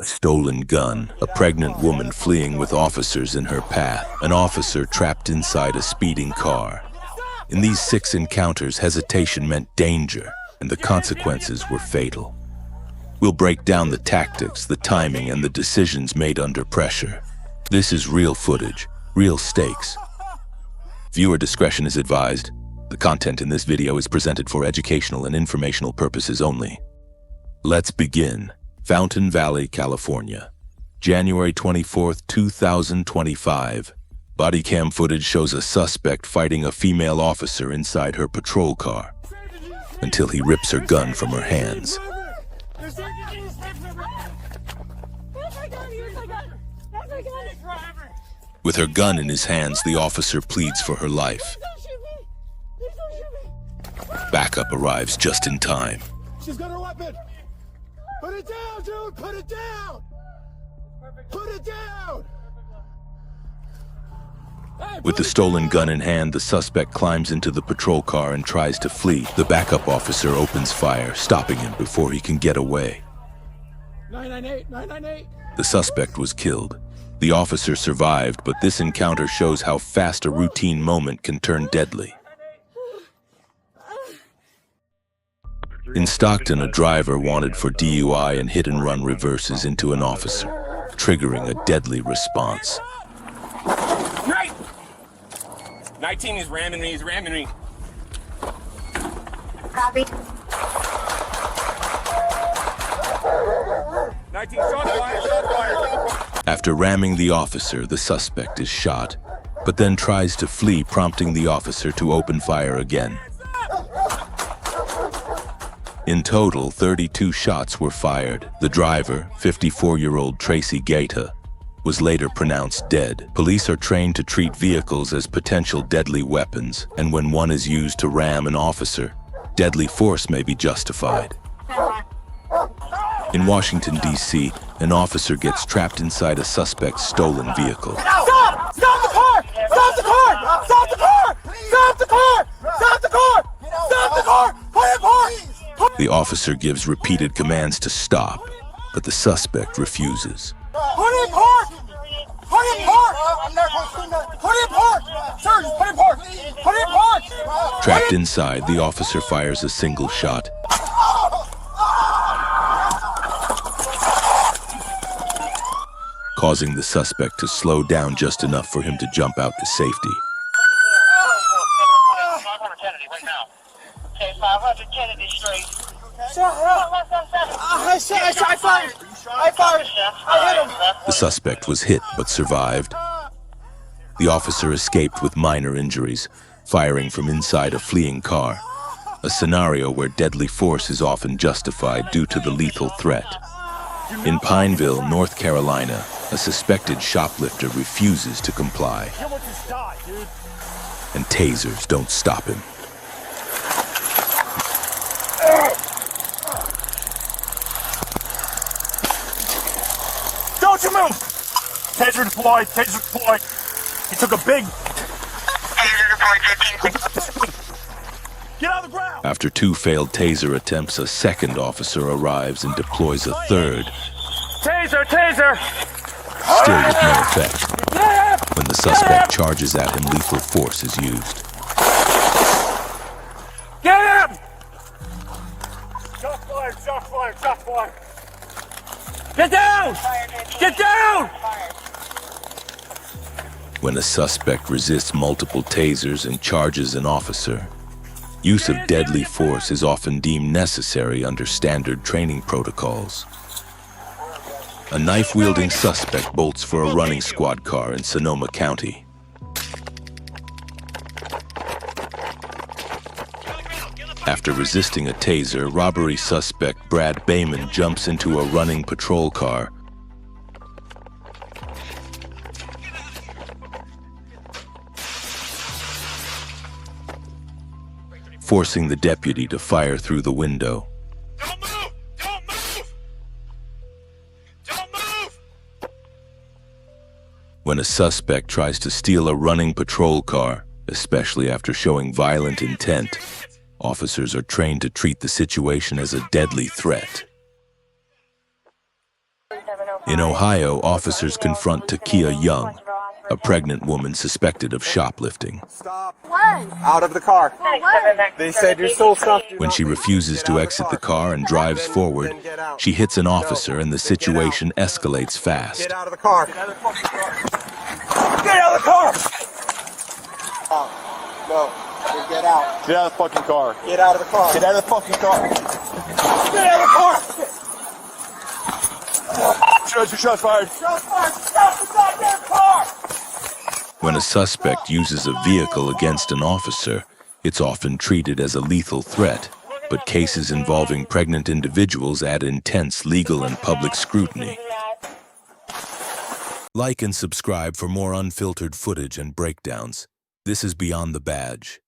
A stolen gun, a pregnant woman fleeing with officers in her path, an officer trapped inside a speeding car. In these 6 encounters, hesitation meant danger, and the consequences were fatal. We'll break down the tactics, the timing, and the decisions made under pressure. This is real footage, real stakes. Viewer discretion is advised. The content in this video is presented for educational and informational purposes only. Let's begin. Fountain Valley, California. January 24, 2025. Bodycam footage shows a suspect fighting a female officer inside her patrol car until he rips her gun from her hands. With her gun in his hands, the officer pleads for her life. Backup arrives just in time. She's got her weapon! Put it down, dude! Put it down! Put it down! With the stolen gun in hand, the suspect climbs into the patrol car and tries to flee. The backup officer opens fire, stopping him before he can get away. 998, 998. The suspect was killed. The officer survived, but this encounter shows how fast a routine moment can turn deadly. In Stockton, a driver wanted for DUI and hit-and-run reverses into an officer, triggering a deadly response. Right! 19 is ramming me, Copy. 19, shot fire. After ramming the officer, the suspect is shot, but then tries to flee, prompting the officer to open fire again. In total, 32 shots were fired. The driver, 54-year-old Tracy Gaeta, was later pronounced dead. Police are trained to treat vehicles as potential deadly weapons, and when one is used to ram an officer, deadly force may be justified. In Washington, D.C., an officer gets trapped inside a suspect's stolen vehicle. Stop! Stop the car! Stop the car! Stop the car! Stop the car! Stop the car! Stop the car! Put it park! The officer gives repeated commands to stop, but the suspect refuses. Put in park! Put in park! Put in park! Sir, just put in park! Put in park! Trapped inside, the officer fires a single shot, causing the suspect to slow down just enough for him to jump out to safety. 500 Kennedy Street. I fired! I hit him! The suspect was hit but survived. The officer escaped with minor injuries, firing from inside a fleeing car, a scenario where deadly force is often justified due to the lethal threat. In Pineville, North Carolina, a suspected shoplifter refuses to comply, and tasers don't stop him. Don't you move! Taser deployed, taser deployed. He took a big... Get on the ground! After 2 failed taser attempts, a second officer arrives and deploys a third, Taser, taser! still with no effect. When the suspect charges at him, lethal force is used. Get him! Shot fired, shot fired, shot fired. Get down! Get down! When a suspect resists multiple tasers and charges an officer, use of deadly force is often deemed necessary under standard training protocols. A knife-wielding suspect bolts for a running squad car in Sonoma County. After resisting a taser, robbery suspect Brad Bayman jumps into a running patrol car, forcing the deputy to fire through the window. Don't move! Don't move! Don't move! When a suspect tries to steal a running patrol car, especially after showing violent intent, officers are trained to treat the situation as a deadly threat. In Ohio, officers confront Takia Young, a pregnant woman suspected of shoplifting. Stop. When? Out of the car. They said you're still stuck. When she refuses to exit the car and drives forward, she hits an officer and the situation escalates fast. Get out of the car. Get out of the car. No. Get out. Get out of the fucking car. Get out of the car. Get out of the fucking car. Get out of the car. Shots fired. Shots fired. Stop the goddamn car. When a suspect uses a vehicle against an officer, it's often treated as a lethal threat, but cases involving pregnant individuals add intense legal and public scrutiny. Like and subscribe for more unfiltered footage and breakdowns. This is Beyond the Badge.